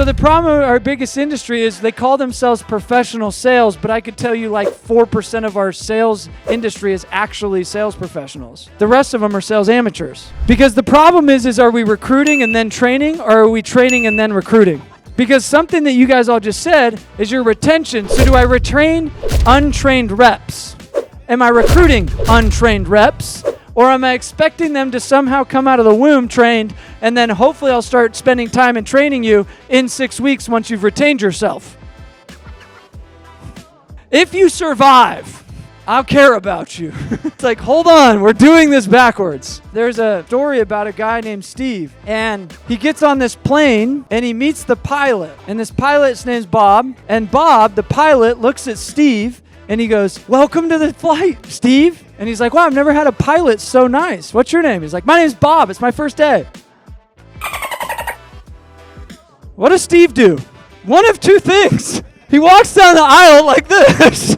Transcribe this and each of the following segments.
So the problem with our biggest industry is they call themselves professional sales, but I could tell you like 4% of our sales industry is actually sales professionals. The rest of them are sales amateurs. Because the problem is are we recruiting and then training, or are we training and then recruiting? Because something that you guys all just said is your retention. So do I retrain untrained reps? Am I recruiting untrained reps? Or am I expecting them to somehow come out of the womb trained, and then hopefully I'll start spending time and training you in 6 weeks once you've retained yourself? If you survive, I'll care about you. It's like, hold on, we're doing this backwards. There's a story about a guy named Steve, and he gets on this plane, and he meets the pilot. And this pilot's name's Bob, and Bob, the pilot, looks at Steve, and he goes, "Welcome to the flight, Steve." And he's like, "Wow, I've never had a pilot so nice. What's your name?" He's like, "My name's Bob. It's my first day." What does Steve do? One of two things. He walks down the aisle like this.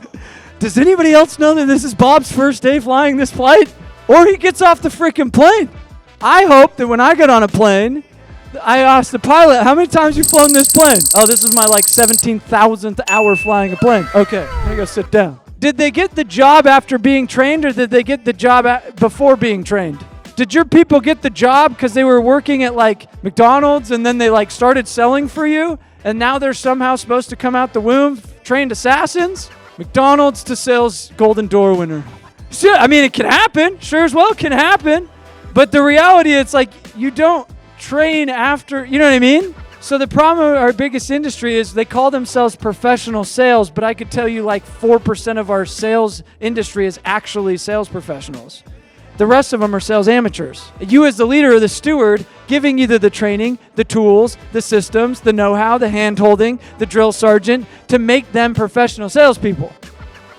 Does anybody else know that this is Bob's first day flying this flight? Or he gets off the freaking plane. I hope that when I get on a plane, I ask the pilot, "How many times you flown this plane?" "Oh, this is my like 17,000th hour flying a plane." "Okay, I'm gonna go sit down." Did they get the job after being trained, or did they get the job before being trained? Did your people get the job because they were working at like McDonald's and then they like started selling for you, and now they're somehow supposed to come out the womb trained assassins? McDonald's to sales Golden Door winner. Sure, I mean, it can happen. Sure as well can happen. But the reality, it's like you don't train after, you know what I mean? So the problem with our biggest industry is they call themselves professional sales, but I could tell you like 4% of our sales industry is actually sales professionals. The rest of them are sales amateurs. You as the leader or the steward, giving either the training, the tools, the systems, the know-how, the hand-holding, the drill sergeant to make them professional salespeople.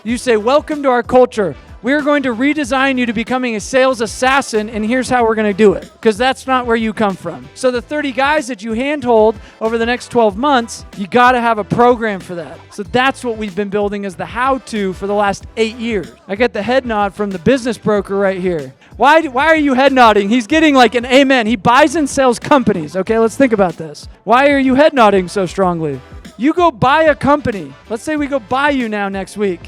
You say, "Welcome to our culture. We're going to redesign you to becoming a sales assassin, and here's how we're going to do it." Because that's not where you come from. So the 30 guys that you handhold over the next 12 months, you got to have a program for that. So that's what we've been building as the how-to for the last 8 years. I get the head nod from the business broker right here. Why are you head nodding? He's getting like an amen. He buys and sells companies. Okay, let's think about this. Why are you head nodding so strongly? You go buy a company. Let's say we go buy you now next week.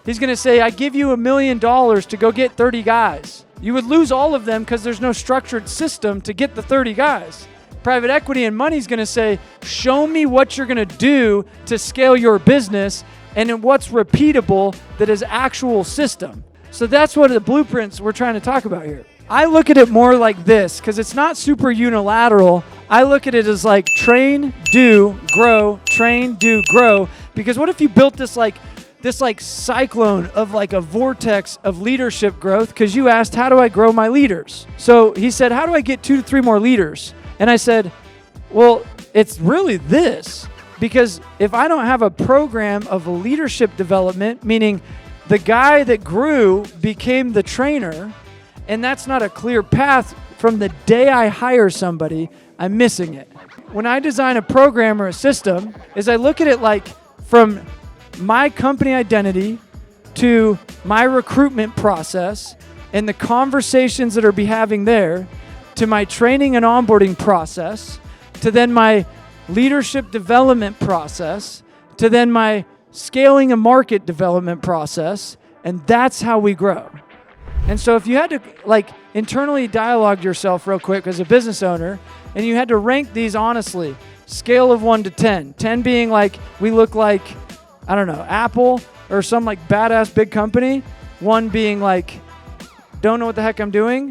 He's going to say, "I give you $1 million to go get 30 guys. You would lose all of them because there's no structured system to get the 30 guys. Private equity and money is going to say, "Show me what you're going to do to scale your business and what's repeatable that is actual system." So that's what the blueprints we're trying to talk about here. I look at it more like this because it's not super unilateral. I look at it as like train, do, grow, train, do, grow. Because what if you built this cyclone of like a vortex of leadership growth? Because you asked, how do I grow my leaders? So he said, how do I get 2 to 3 more leaders? And I said, well, it's really this. Because if I don't have a program of leadership development, meaning the guy that grew became the trainer, and that's not a clear path from the day I hire somebody, I'm missing it. When I design a program or a system, is I look at it like from my company identity to my recruitment process and the conversations that are be having there, to my training and onboarding process, to then my leadership development process, to then my scaling a market development process, and that's how we grow. And so if you had to like internally dialogue yourself real quick as a business owner, and you had to rank these honestly, scale of 1 to 10, 10 being like we look like, I don't know, Apple or some like badass big company, 1 being like, don't know what the heck I'm doing,